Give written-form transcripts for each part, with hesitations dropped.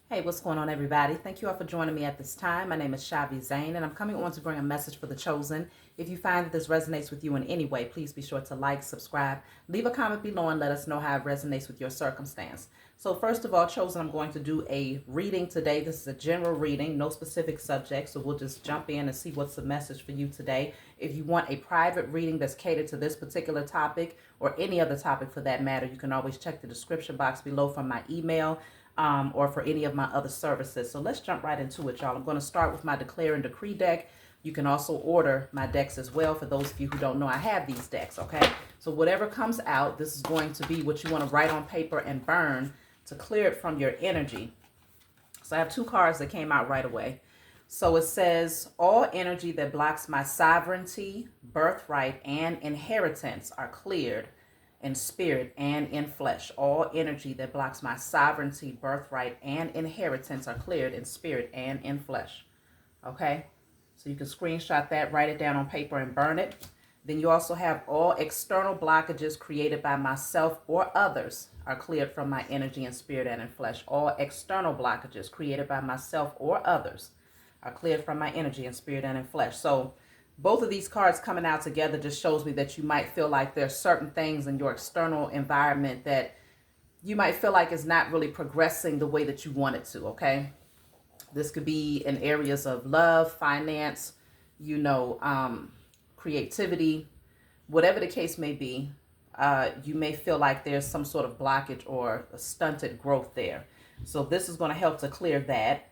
Hey, what's going on, everybody? Thank you all for joining me at this time. My name is Shavi Zane, and I'm coming on to bring a message for the chosen. If you find that this resonates with you in any way, please be sure to like, subscribe, leave a comment below, and let us know how it resonates with your circumstance. So first of all, chosen, I'm going to do a reading today. This is a general reading, no specific subject, so we'll just jump in and see what's the message for you today. If you want a private reading that's catered to this particular topic or any other topic for that matter, you can always check the description box below for my email. Or for any of my other services. So let's jump right into it, y'all. I'm going to start with my Declare and Decree deck. You can also order my decks as well. For those of you who don't know, I have these decks, okay? So whatever comes out, this is going to be what you want to write on paper and burn to clear it from your energy. So I have two cards that came out right away. So it says, all energy that blocks my sovereignty, birthright, and inheritance are cleared in spirit and in flesh. All energy that blocks my sovereignty, birthright, and inheritance are cleared in spirit and in flesh. Okay? So you can screenshot that, write it down on paper, and burn it. Then you also have all external blockages created by myself or others are cleared from my energy and spirit and in flesh. All external blockages created by myself or others are cleared from my energy and spirit and in flesh. So both of these cards coming out together just shows me that you might feel like there's certain things in your external environment that you might feel like is not really progressing the way that you want it to, okay? This could be in areas of love, finance, creativity, whatever the case may be. You may feel like there's some sort of blockage or a stunted growth there. So this is going to help to clear that.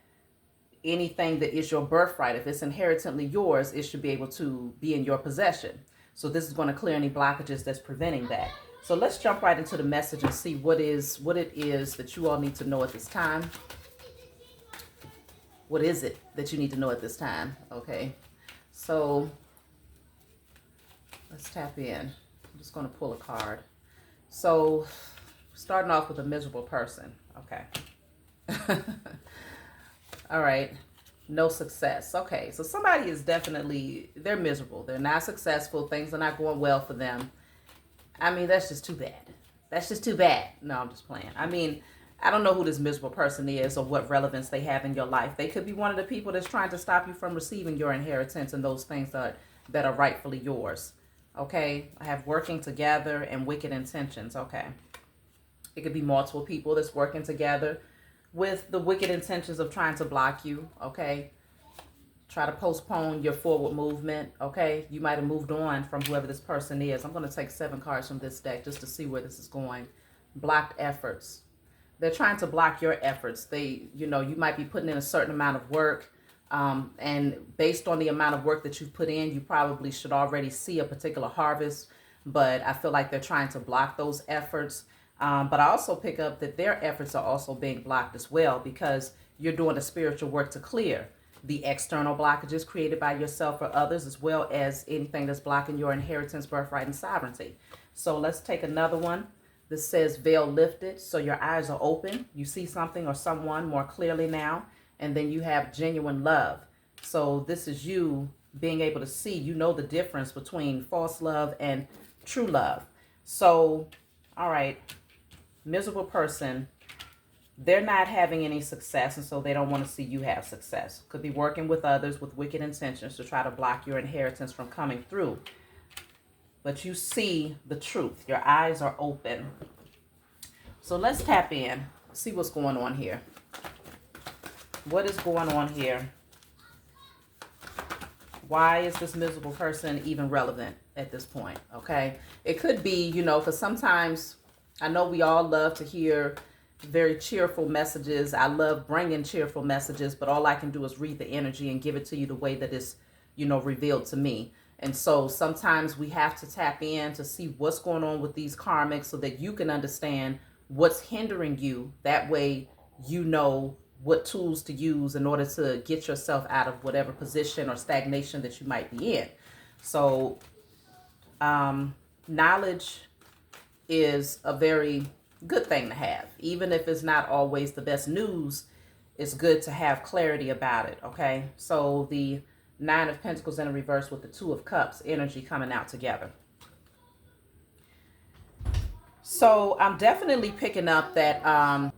Anything that is your birthright, if it's inherently yours, it should be able to be in your possession. So this is going to clear any blockages that's preventing that. So let's jump right into the message and see what it is that you all need to know at this time. What is it that you need to know at this time? Okay, so let's tap in. I'm just going to pull a card. So starting off with a miserable person. Okay. All right, no success. Okay, so somebody is definitely, they're miserable. They're not successful. Things are not going well for them. I mean, that's just too bad. That's just too bad. No, I'm just playing. I mean, I don't know who this miserable person is or what relevance they have in your life. They could be one of the people that's trying to stop you from receiving your inheritance and those things that are rightfully yours. Okay, I have working together and wicked intentions. Okay, it could be multiple people that's working together with the wicked intentions of trying to block you, okay? Try to postpone your forward movement, okay? You might have moved on from whoever this person is. I'm going to take 7 cards from this deck just to see where this is going. Blocked efforts. They're trying to block your efforts. You might be putting in a certain amount of work, and based on the amount of work that you've put in, you probably should already see a particular harvest, but I feel like they're trying to block those efforts. But I also pick up that their efforts are also being blocked as well because you're doing the spiritual work to clear the external blockages created by yourself or others, as well as anything that's blocking your inheritance, birthright, and sovereignty. So let's take another one. This says veil lifted. So your eyes are open. You see something or someone more clearly now. And then you have genuine love. So this is you being able to see, the difference between false love and true love. So, all right. Miserable person, they're not having any success, and so they don't want to see you have success. Could be working with others with wicked intentions to try to block your inheritance from coming through. But you see the truth. Your eyes are open. So let's tap in, see what's going on here. What is going on here? Why is this miserable person even relevant at this point? Okay, it could be, because sometimes I know we all love to hear very cheerful messages. I love bringing cheerful messages, but all I can do is read the energy and give it to you the way that it's, revealed to me. And so sometimes we have to tap in to see what's going on with these karmics so that you can understand what's hindering you. That way, what tools to use in order to get yourself out of whatever position or stagnation that you might be in. So, knowledge is a very good thing to have. Even if it's not always the best news, it's good to have clarity about it, okay? So the 9 of Pentacles in a reverse with the 2 of Cups energy coming out together. So I'm definitely picking up that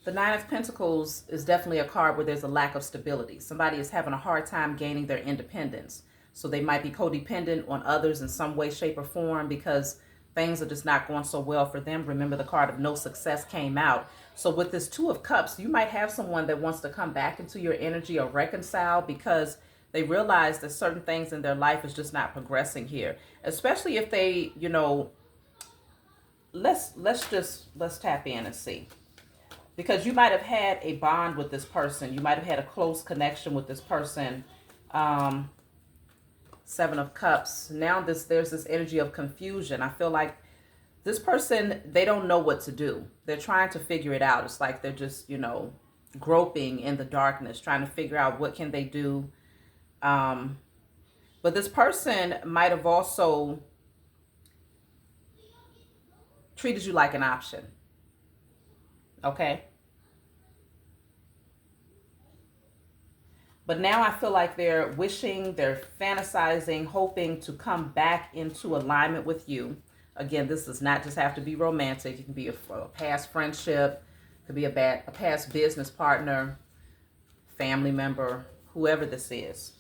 The Nine of Pentacles is definitely a card where there's a lack of stability. Somebody is having a hard time gaining their independence. So they might be codependent on others in some way, shape, or form because things are just not going so well for them. Remember, the card of no success came out. So with this Two of Cups, you might have someone that wants to come back into your energy or reconcile because they realize that certain things in their life is just not progressing here. Especially if they, let's tap in and see. Because you might have had a bond with this person. You might have had a close connection with this person. Seven of Cups. Now there's this energy of confusion. I feel like this person, they don't know what to do. They're trying to figure it out. It's like they're just, groping in the darkness, trying to figure out what can they do. But this person might have also treated you like an option. Okay? But now I feel like they're wishing, they're fantasizing, hoping to come back into alignment with you. Again, this does not just have to be romantic. It can be a past friendship. It could be a past business partner, family member, whoever this is.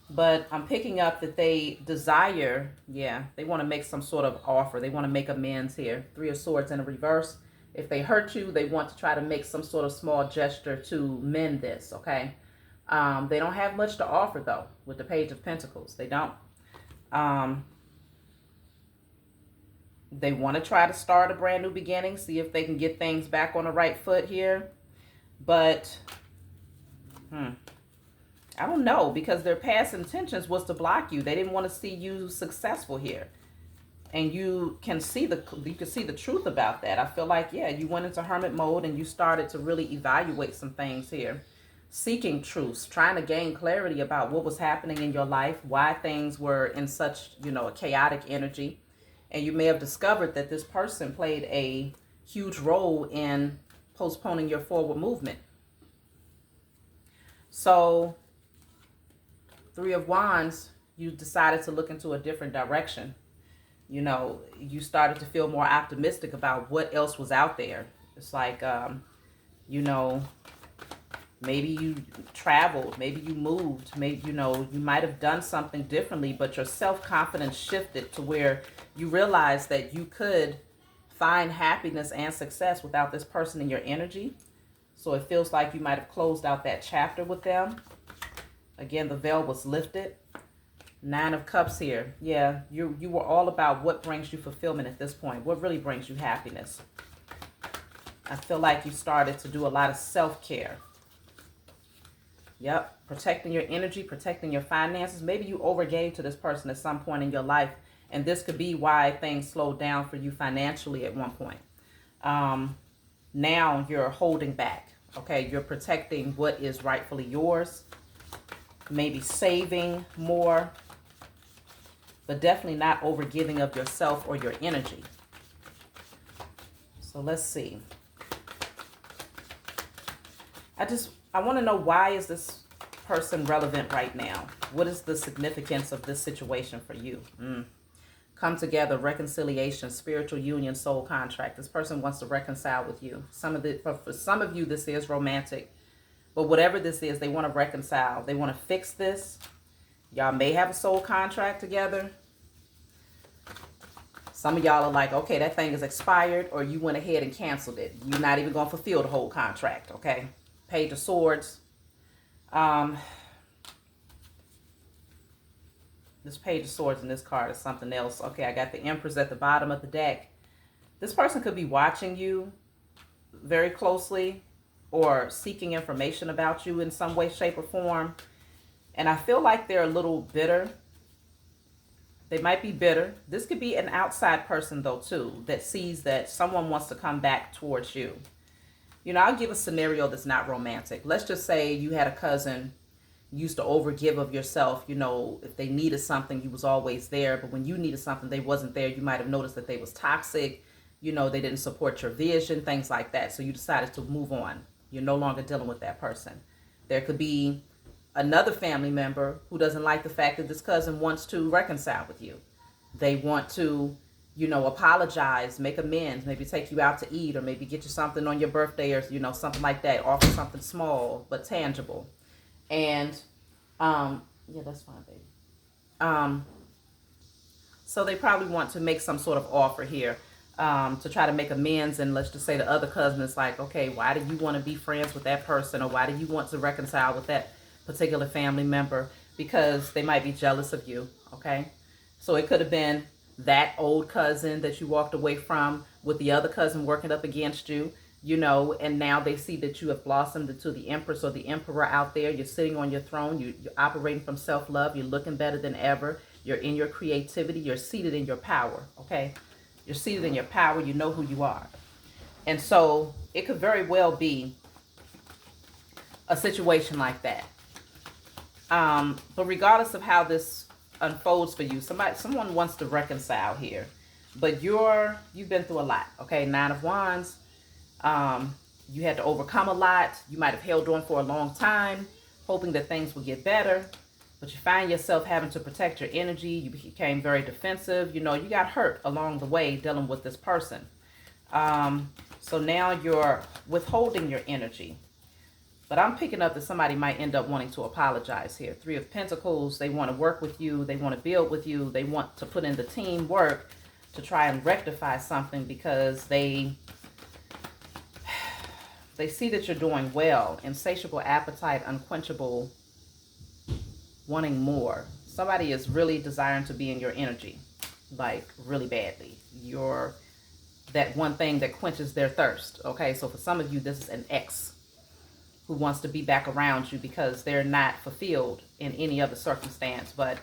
But I'm picking up that they desire, they want to make some sort of offer. They want to make amends here. Three of Swords in a reverse. If they hurt you, they want to try to make some sort of small gesture to mend this, okay? They don't have much to offer, though, with the Page of Pentacles. They don't. They want to try to start a brand new beginning, see if they can get things back on the right foot here. But, I don't know, because their past intentions was to block you. They didn't want to see you successful here. And you can see the truth about that. I feel like, you went into hermit mode and you started to really evaluate some things here. Seeking truths, trying to gain clarity about what was happening in your life, why things were in such, a chaotic energy. And you may have discovered that this person played a huge role in postponing your forward movement. So, Three of Wands, you decided to look into a different direction. You started to feel more optimistic about what else was out there. It's like, maybe you traveled, maybe you moved, maybe, you might have done something differently, but your self-confidence shifted to where you realized that you could find happiness and success without this person in your energy. So it feels like you might have closed out that chapter with them. Again, the veil was lifted. Nine of Cups here. Yeah, you were all about what brings you fulfillment at this point. What really brings you happiness. I feel like you started to do a lot of self-care. Yep, protecting your energy, protecting your finances. Maybe you overgave to this person at some point in your life, and this could be why things slowed down for you financially at one point. Now you're holding back, okay? You're protecting what is rightfully yours. Maybe saving more, but definitely not overgiving of yourself or your energy. So let's see. I want to know, why is this person relevant right now? What is the significance of this situation for you? Come together, reconciliation, spiritual union, soul contract. This person wants to reconcile with you. For some of you, this is romantic. But whatever this is, they want to reconcile. They want to fix this. Y'all may have a soul contract together. Some of y'all are like, okay, that thing is expired, or you went ahead and canceled it. You're not even going to fulfill the whole contract, okay? Page of Swords. This Page of Swords in this card is something else. Okay, I got the Empress at the bottom of the deck. This person could be watching you very closely or seeking information about you in some way, shape, or form. And I feel like they're a little bitter. They might be bitter. This could be an outside person, though, too, that sees that someone wants to come back towards you. I'll give a scenario that's not romantic. Let's just say you had a cousin, used to overgive of yourself. If they needed something, you was always there. But when you needed something, they wasn't there. You might have noticed that they was toxic. They didn't support your vision, things like that. So you decided to move on. You're no longer dealing with that person. There could be another family member who doesn't like the fact that this cousin wants to reconcile with you. They want to, you know, apologize, make amends, maybe take you out to eat, or maybe get you something on your birthday, or, you know, something like that. Offer something small but tangible. And yeah, that's fine, baby. So they probably want to make some sort of offer here, to try to make amends. And let's just say the other cousin is like, okay, why do you want to be friends with that person, or why do you want to reconcile with that particular family member? Because they might be jealous of you. Okay, so it could have been that old cousin that you walked away from, with the other cousin working up against you, you know, and now they see that you have blossomed into the empress or the emperor out there. You're sitting on your throne. You're operating from self-love. You're looking better than ever. You're in your creativity. You're seated in your power. Okay, you're seated in your power. You know who you are. And so it could very well be a situation like that. But regardless of how this unfolds for you, someone wants to reconcile here, but you've been through a lot. Okay, 9 of Wands. You had to overcome a lot. You might have held on for a long time, hoping that things would get better, but you find yourself having to protect your energy. You became very defensive. You know, you got hurt along the way dealing with this person. So now you're withholding your energy. But I'm picking up that somebody might end up wanting to apologize here. 3 of Pentacles, they want to work with you. They want to build with you. They want to put in the teamwork to try and rectify something, because they see that you're doing well. Insatiable appetite, unquenchable, wanting more. Somebody is really desiring to be in your energy, like really badly. You're that one thing that quenches their thirst. Okay, so for some of you, this is an ex who wants to be back around you because they're not fulfilled in any other circumstance, but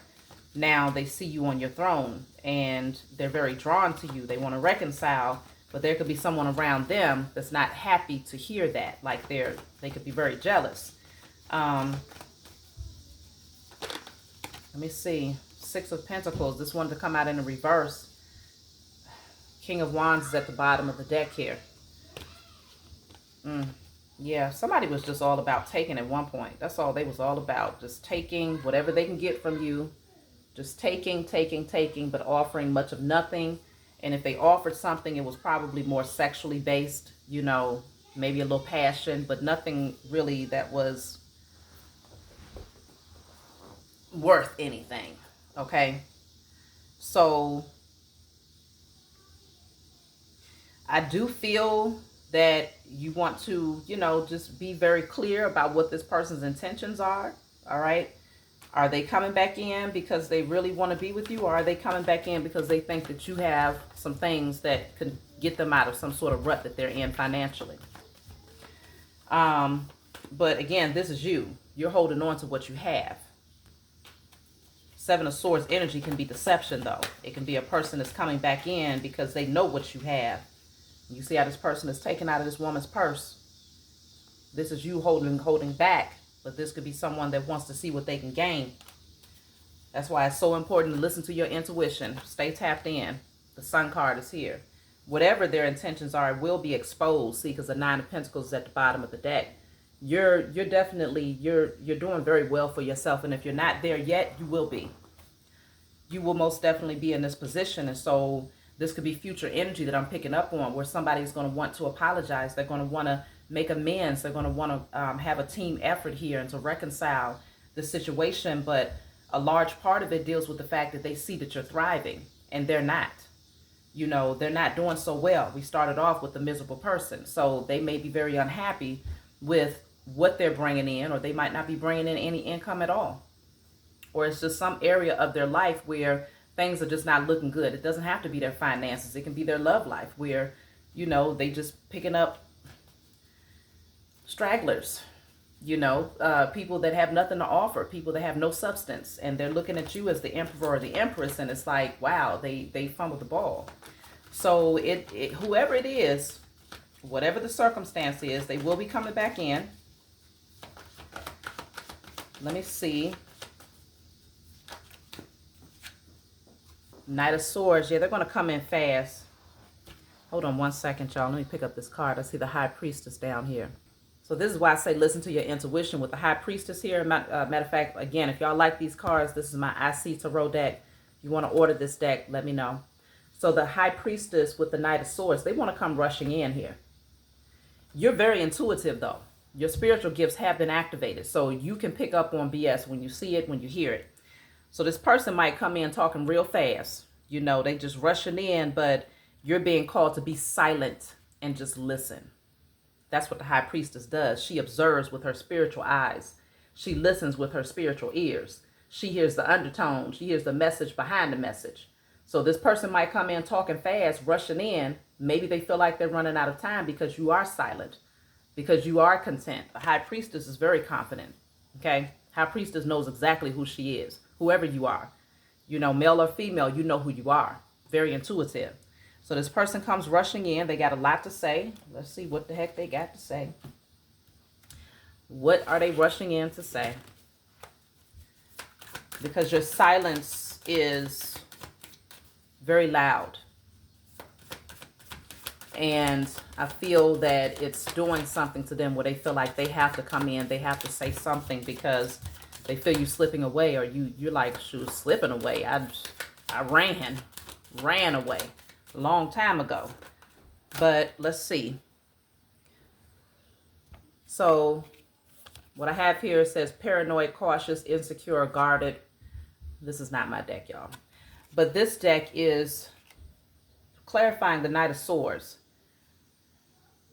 now they see you on your throne and they're very drawn to you. They want to reconcile, but there could be someone around them that's not happy to hear that. Like they could be very jealous. Let me see. 6 of Pentacles. This one to come out in the reverse. King of Wands is at the bottom of the deck here. Yeah, somebody was just all about taking at one point. That's all they was all about. Just taking whatever they can get from you. Just taking, but offering much of nothing. And if they offered something, it was probably more sexually based, you know, maybe a little passion, but nothing really that was worth anything. Okay? So I do feel that you want to, you know, just be very clear about what this person's intentions are. All right. Are they coming back in because they really want to be with you, or are they coming back in because they think that you have some things that can get them out of some sort of rut that they're in financially? But again, this is you. You're holding on to what you have. 7 of Swords energy can be deception, though. It can be a person that's coming back in because they know what you have. You see how this person is taking out of this woman's purse. This is you holding back, but this could be someone that wants to see what they can gain. That's why it's so important to listen to your intuition. Stay tapped in. The Sun card is here. Whatever their intentions are, it will be exposed. See, because the 9 of Pentacles is at the bottom of the deck. You're definitely, you're doing very well for yourself. And if you're not there yet, you will be. You will most definitely be in this position. And so this could be future energy that I'm picking up on, where somebody's going to want to apologize. They're going to want to make amends. They're going to want to have a team effort here and to reconcile the situation. But a large part of it deals with the fact that they see that you're thriving and they're not. You know, they're not doing so well. We started off with the miserable person. So they may be very unhappy with what they're bringing in, or they might not be bringing in any income at all. Or it's just some area of their life where things are just not looking good. It doesn't have to be their finances. It can be their love life where, you know, they just picking up stragglers, you know, people that have nothing to offer, people that have no substance, and they're looking at you as the emperor or the empress, and it's like, wow, they fumbled the ball. So whoever it is, whatever the circumstance is, they will be coming back in. Let me see. Knight of Swords. Yeah, they're going to come in fast. Hold on one second, y'all. Let me pick up this card. I see the High Priestess down here. So this is why I say listen to your intuition with the High Priestess here. Matter of fact, again, if y'all like these cards, this is my IC Tarot deck. If you want to order this deck, let me know. So the High Priestess with the Knight of Swords, they want to come rushing in here. You're very intuitive, though. Your spiritual gifts have been activated. So you can pick up on BS when you see it, when you hear it. So this person might come in talking real fast. You know, they just rushing in, but you're being called to be silent and just listen. That's what the High Priestess does. She observes with her spiritual eyes. She listens with her spiritual ears. She hears the undertone. She hears the message behind the message. So this person might come in talking fast, rushing in. Maybe they feel like they're running out of time because you are silent, because you are content. The High Priestess is very confident. Okay? High Priestess knows exactly who she is, whoever you are. You know, male or female, you know who you are. Very intuitive. So this person comes rushing in. They got a lot to say. Let's see what the heck they got to say. What are they rushing in to say? Because your silence is very loud. And I feel that it's doing something to them where they feel like they have to come in. They have to say something because they feel you slipping away, or you're like, shoot, slipping away. I ran away a long time ago. But let's see. So what I have here says paranoid, cautious, insecure, guarded. This is not my deck, y'all. But this deck is clarifying the Knight of Swords.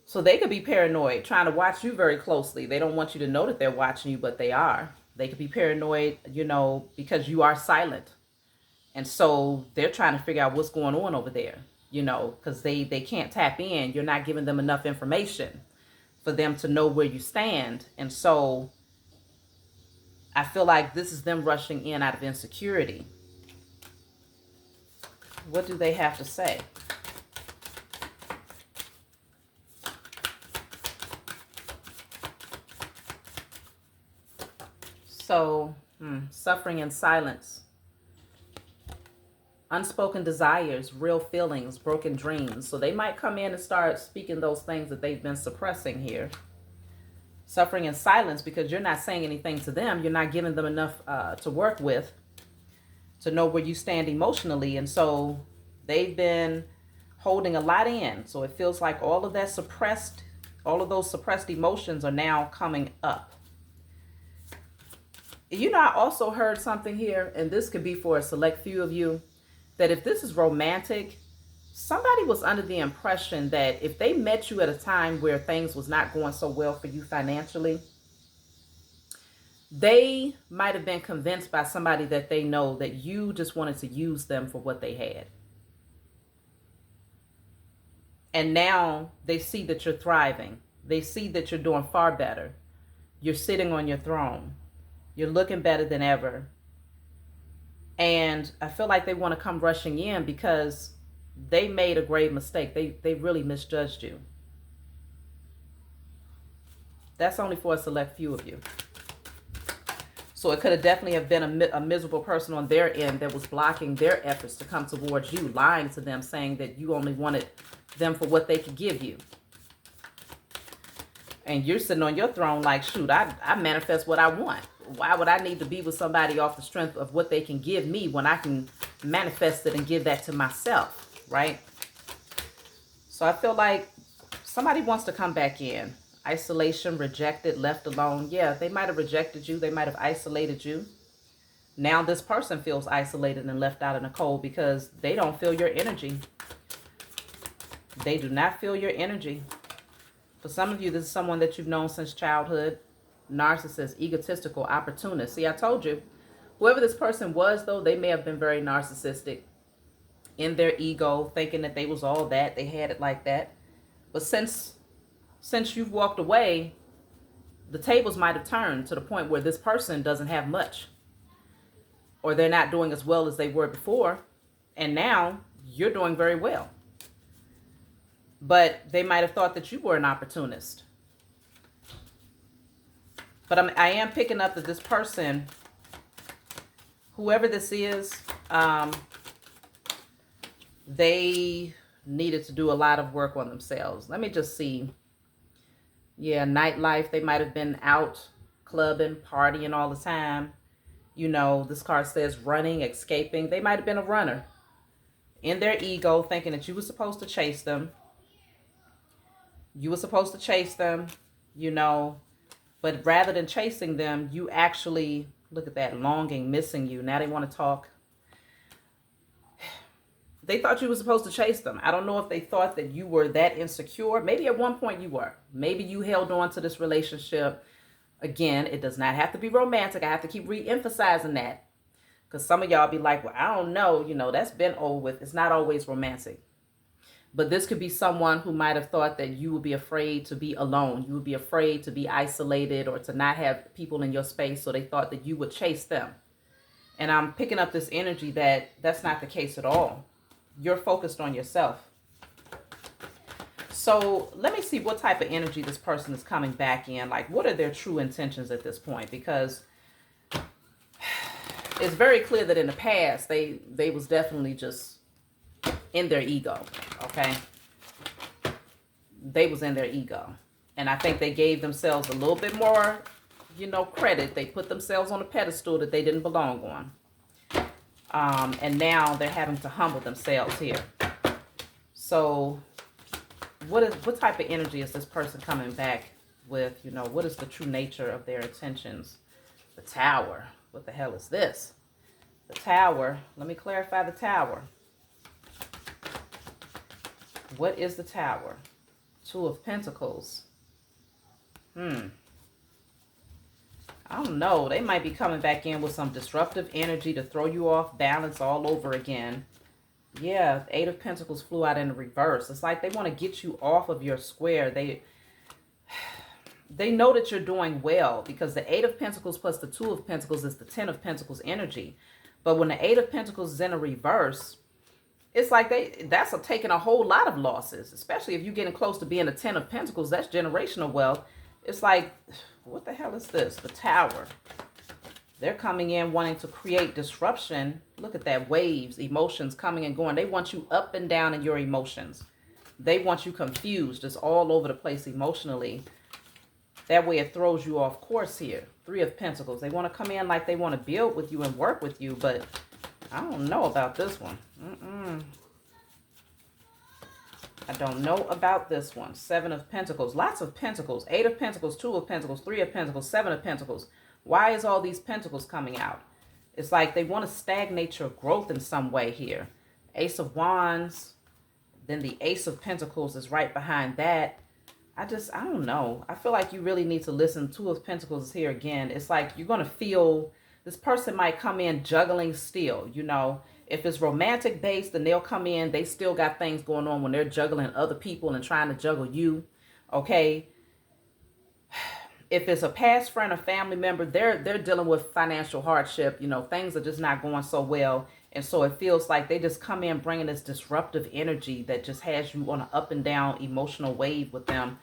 So they could be paranoid, trying to watch you very closely. They don't want you to know that they're watching you, but they are. They could be paranoid, you know, because you are silent. And so they're trying to figure out what's going on over there, you know, because they can't tap in. You're not giving them enough information for them to know where you stand. And so I feel like this is them rushing in out of insecurity. What do they have to say? So, suffering in silence. Unspoken desires, real feelings, broken dreams. So they might come in and start speaking those things that they've been suppressing here. Suffering in silence because you're not saying anything to them. You're not giving them enough to work with to know where you stand emotionally. And so they've been holding a lot in. So it feels like all of that suppressed, all of those suppressed emotions are now coming up. You know, I also heard something here, and this could be for a select few of you, that if this is romantic, somebody was under the impression that if they met you at a time where things was not going so well for you financially, they might have been convinced by somebody that they know that you just wanted to use them for what they had. And now they see that you're thriving. They see that you're doing far better. You're sitting on your throne. You're looking better than ever. And I feel like they want to come rushing in because they made a grave mistake. They really misjudged you. That's only for a select few of you. So it could have definitely have been a miserable person on their end that was blocking their efforts to come towards you, lying to them, saying that you only wanted them for what they could give you. And you're sitting on your throne like, shoot, I manifest what I want. Why would I need to be with somebody off the strength of what they can give me when I can manifest it and give that to myself, right? So I feel like somebody wants to come back in. Isolation, rejected, left alone. Yeah, they might have rejected you. They might have isolated you. Now this person feels isolated and left out in the cold because they don't feel your energy. They do not feel your energy. For some of you, this is someone that you've known since childhood. Narcissist, egotistical, opportunist. See, I told you, whoever this person was, though, they may have been very narcissistic in their ego, thinking that they was all that, they had it like that. But since you've walked away, the tables might have turned to the point where this person doesn't have much, or they're not doing as well as they were before, and now you're doing very well. But they might have thought that you were an opportunist. But I am picking up that this person, whoever this is, they needed to do a lot of work on themselves. Let me just see. Yeah, nightlife. They might have been out clubbing, partying all the time. You know, this card says running, escaping. They might have been a runner. in their ego, thinking that you were supposed to chase them. You were supposed to chase them, you know, but rather than chasing them, you actually, look at that, longing, missing you. Now they want to talk. They thought you were supposed to chase them. I don't know if they thought that you were that insecure. Maybe at one point you were. Maybe you held on to this relationship. Again, it does not have to be romantic. I have to keep re-emphasizing that. Because some of y'all be like, well, I don't know. You know, that's been over with. It's not always romantic. But this could be someone who might have thought that you would be afraid to be alone. You would be afraid to be isolated or to not have people in your space. So they thought that you would chase them. And I'm picking up this energy that that's not the case at all. You're focused on yourself. So let me see what type of energy this person is coming back in. Like, what are their true intentions at this point? Because it's very clear that in the past, they was definitely just in their ego, okay? They was in their ego. And I think they gave themselves a little bit more, you know, credit. They put themselves on a pedestal that they didn't belong on. And now they're having to humble themselves here. So what type of energy is this person coming back with? You know, what is the true nature of their intentions? The Tower. What the hell is this? The Tower. Let me clarify the Tower. What is the Tower? Two of Pentacles. I don't know. They might be coming back in with some disruptive energy to throw you off balance all over again. Yeah, Eight of Pentacles flew out in the reverse. It's like they want to get you off of your square. They know that you're doing well because the Eight of Pentacles plus the Two of Pentacles is the Ten of Pentacles energy. But when the Eight of Pentacles is in a reverse, it's like that's taking a whole lot of losses, especially if you're getting close to being a Ten of Pentacles. That's generational wealth. It's like, what the hell is this? The Tower. They're coming in wanting to create disruption. Look at that, waves, emotions coming and going. They want you up and down in your emotions. They want you confused, just all over the place emotionally. That way it throws you off course here. Three of Pentacles. They want to come in like they want to build with you and work with you, but I don't know about this one. I don't know about this one. Seven of Pentacles. Lots of Pentacles. Eight of Pentacles, Two of Pentacles, Three of Pentacles, Seven of Pentacles. Why is all these Pentacles coming out? It's like they want to stagnate your growth in some way here. Ace of Wands. Then the Ace of Pentacles is right behind that. I don't know. I feel like you really need to listen. Two of Pentacles is here again. It's like you're going to feel this person might come in juggling still, you know. If it's romantic based, then they'll come in. They still got things going on when they're juggling other people and trying to juggle you. Okay. If it's a past friend or family member, they're dealing with financial hardship. You know, things are just not going so well. And so it feels like they just come in bringing this disruptive energy that just has you on an up and down emotional wave with them.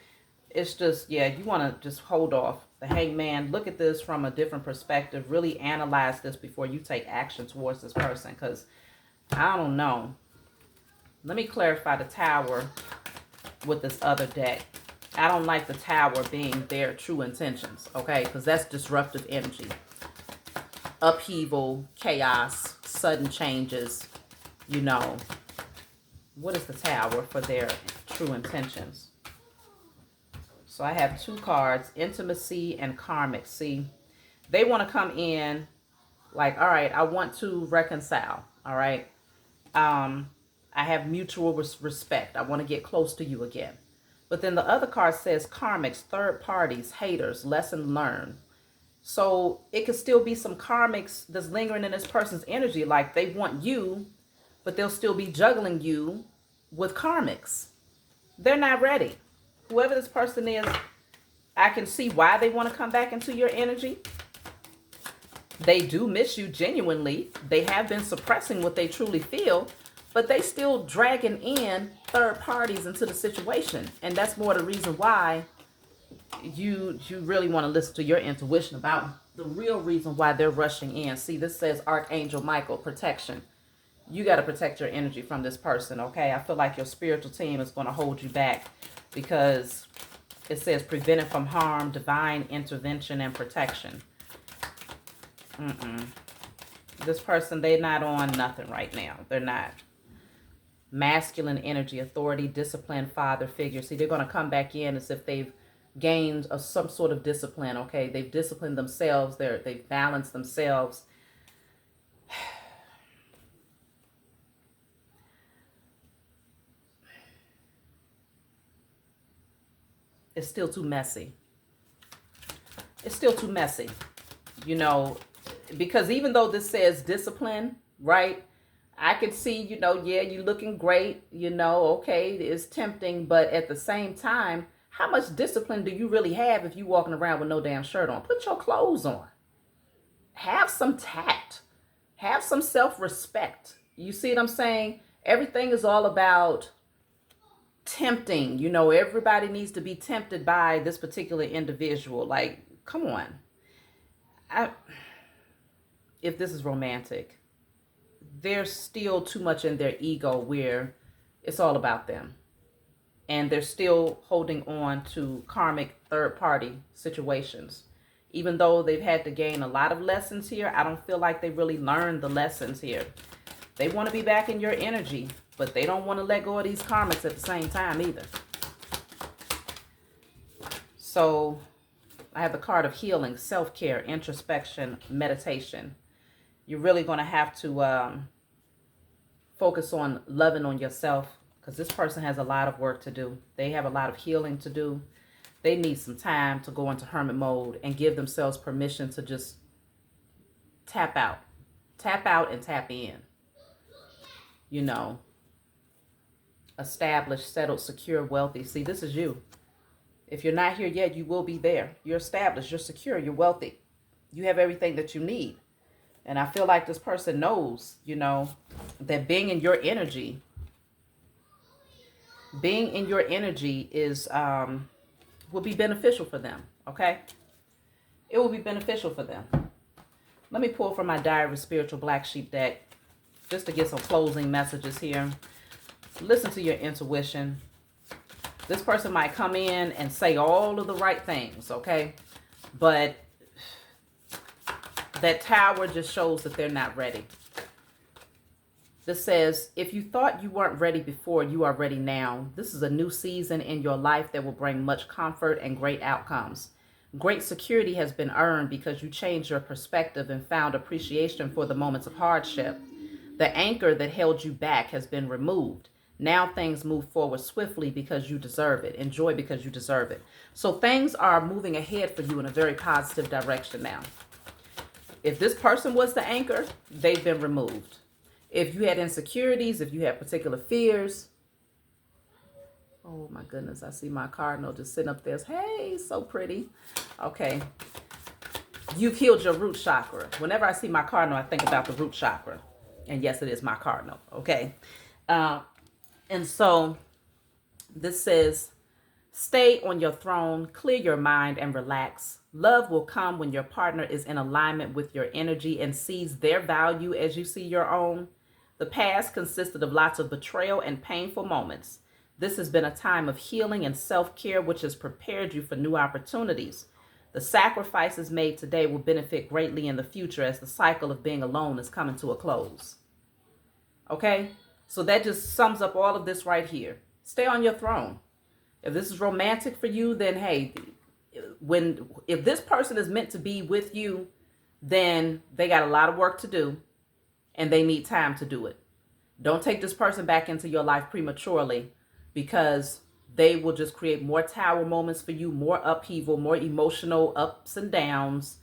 It's just, yeah, you want to just hold off. The Hangman, look at this from a different perspective. Really analyze this before you take action towards this person. Because I don't know. Let me clarify the Tower with this other deck. I don't like the Tower being their true intentions. Okay, because that's disruptive energy. Upheaval, chaos, sudden changes. You know. What is the Tower for their true intentions? So I have two cards, intimacy and karmic. See, they want to come in like, all right, I want to reconcile. All right. I have mutual respect. I want to get close to you again. But then the other card says karmics, third parties, haters, lesson learned. So it could still be some karmics that's lingering in this person's energy. Like they want you, but they'll still be juggling you with karmics. They're not ready. Whoever this person is, I can see why they want to come back into your energy. They do miss you genuinely. They have been suppressing what they truly feel, but they still dragging in third parties into the situation. And that's more the reason why you really want to listen to your intuition about the real reason why they're rushing in. See, this says Archangel Michael, protection. You got to protect your energy from this person, okay? I feel like your spiritual team is going to hold you back because it says prevented from harm, divine intervention, and protection. This person, they're not on nothing right now. They're not. masculine energy, authority, discipline, father figure. See, they're going to come back in as if they've gained some sort of discipline. Okay, they've disciplined themselves. They've balanced themselves. It's still too messy. It's still too messy, you know, because even though this says discipline, right? I could see, you know, yeah, you're looking great, you know, okay, it's tempting, but at the same time, how much discipline do you really have if you're walking around with no damn shirt on? Put your clothes on. Have some tact. Have some self-respect. You see what I'm saying? Everything is all about tempting. You know, everybody needs to be tempted by this particular individual. Like, come on. If this is romantic, there's still too much in their ego where it's all about them. And they're still holding on to karmic third-party situations. Even though they've had to gain a lot of lessons here, I don't feel like they really learned the lessons here. They want to be back in your energy, but they don't want to let go of these karmics at the same time either. So I have the card of healing, self-care, introspection, meditation. You're really going to have to focus on loving on yourself, because this person has a lot of work to do. They have a lot of healing to do. They need some time to go into hermit mode and give themselves permission to just tap out. Tap out and tap in. You know, established, settled, secure, wealthy. See, this is you. If you're not here yet, you will be there. You're established, you're secure, you're wealthy. You have everything that you need. And I feel like this person knows, you know, that being in your energy is will be beneficial for them. Okay, it will be beneficial for them. Let me pull from my Diary of Spiritual Black Sheep deck just to get some closing messages here. Listen to your intuition. This person might come in and say all of the right things, okay, but that Tower just shows that they're not ready. This says, if you thought you weren't ready before, you are ready now. This is a new season in your life that will bring much comfort and great outcomes. Great security has been earned because you changed your perspective and found appreciation for the moments of hardship. The anchor that held you back has been removed. Now things move forward swiftly because you deserve it. Enjoy because you deserve it. So things are moving ahead for you in a very positive direction now. If this person was the anchor, they've been removed. If you had insecurities, if you had particular fears. Oh my goodness, I see my cardinal just sitting up there. Hey, so pretty. Okay. You've healed your root chakra. Whenever I see my cardinal, I think about the root chakra. And yes, it is my cardinal. Okay. And so this says, stay on your throne, clear your mind and relax. Love will come when your partner is in alignment with your energy and sees their value as you see your own. The past consisted of lots of betrayal and painful moments. This has been a time of healing and self-care, which has prepared you for new opportunities. The sacrifices made today will benefit greatly in the future as the cycle of being alone is coming to a close. Okay? So that just sums up all of this right here. Stay on your throne. If this is romantic for you, then hey, if this person is meant to be with you, then they got a lot of work to do and they need time to do it. Don't take this person back into your life prematurely, because they will just create more tower moments for you, more upheaval, more emotional ups and downs.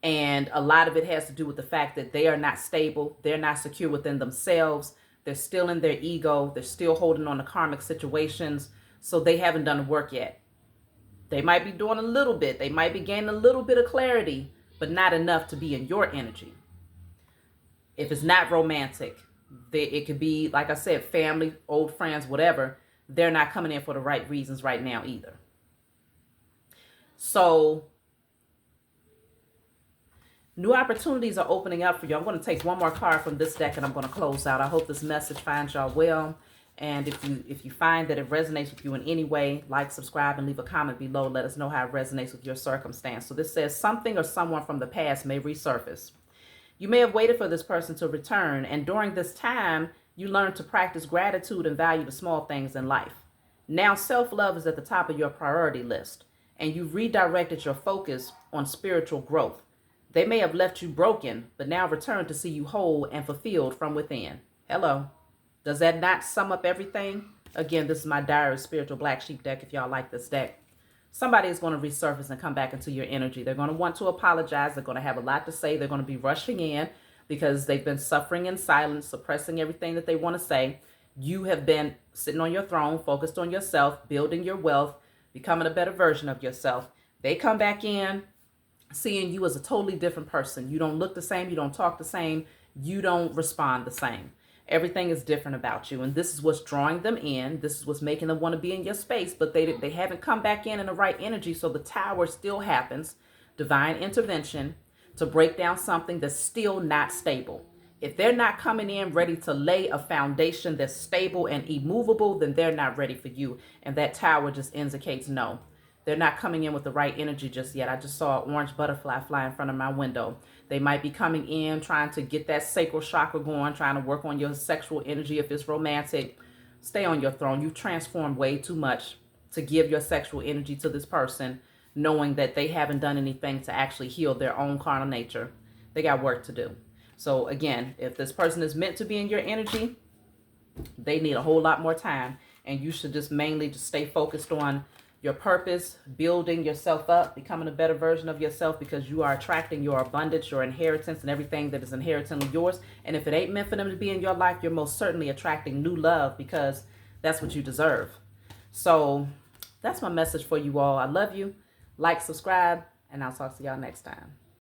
And a lot of it has to do with the fact that they are not stable. They're not secure within themselves. They're still in their ego. They're still holding on to karmic situations. So they haven't done the work yet. They might be doing a little bit. They might be gaining a little bit of clarity, but not enough to be in your energy. If it's not romantic, it could be, like I said, family, old friends, whatever. They're not coming in for the right reasons right now either. So new opportunities are opening up for you. I'm going to take one more card from this deck and I'm going to close out. I hope this message finds y'all well. And if you find that it resonates with you in any way, like, subscribe, and leave a comment below. Let us know how it resonates with your circumstance. So this says, something or someone from the past may resurface. You may have waited for this person to return, and during this time, You learn to practice gratitude and value the small things in life. Now self-love is at the top of your priority list, and you've redirected your focus on spiritual growth. They may have left you broken, but now return to see you whole and fulfilled from within. Hello. Does that not sum up everything? Again, this is my Diary of Spiritual Black Sheep deck if y'all like this deck. Somebody is going to resurface and come back into your energy. They're going to want to apologize. They're going to have a lot to say. They're going to be rushing in because they've been suffering in silence, suppressing everything that they want to say. You have been sitting on your throne, focused on yourself, building your wealth, becoming a better version of yourself. They come back in, seeing you as a totally different person. You don't look the same. You don't talk the same. You don't respond the same. Everything is different about you. And this is what's drawing them in. This is what's making them want to be in your space. But they haven't come back in the right energy. So the tower still happens. Divine intervention to break down something that's still not stable. If they're not coming in ready to lay a foundation that's stable and immovable, then they're not ready for you. And that tower just indicates no. They're not coming in with the right energy just yet. I just saw an orange butterfly fly in front of my window. They might be coming in trying to get that sacral chakra going, trying to work on your sexual energy if it's romantic. Stay on your throne. You've transformed way too much to give your sexual energy to this person, knowing that they haven't done anything to actually heal their own carnal nature. They got work to do. So again, if this person is meant to be in your energy, they need a whole lot more time. And you should just mainly just stay focused on your purpose, building yourself up, becoming a better version of yourself, because you are attracting your abundance, your inheritance, and everything that is inherently yours. And if it ain't meant for them to be in your life, you're most certainly attracting new love, because that's what you deserve. So that's my message for you all. I love you. Like, subscribe, and I'll talk to y'all next time.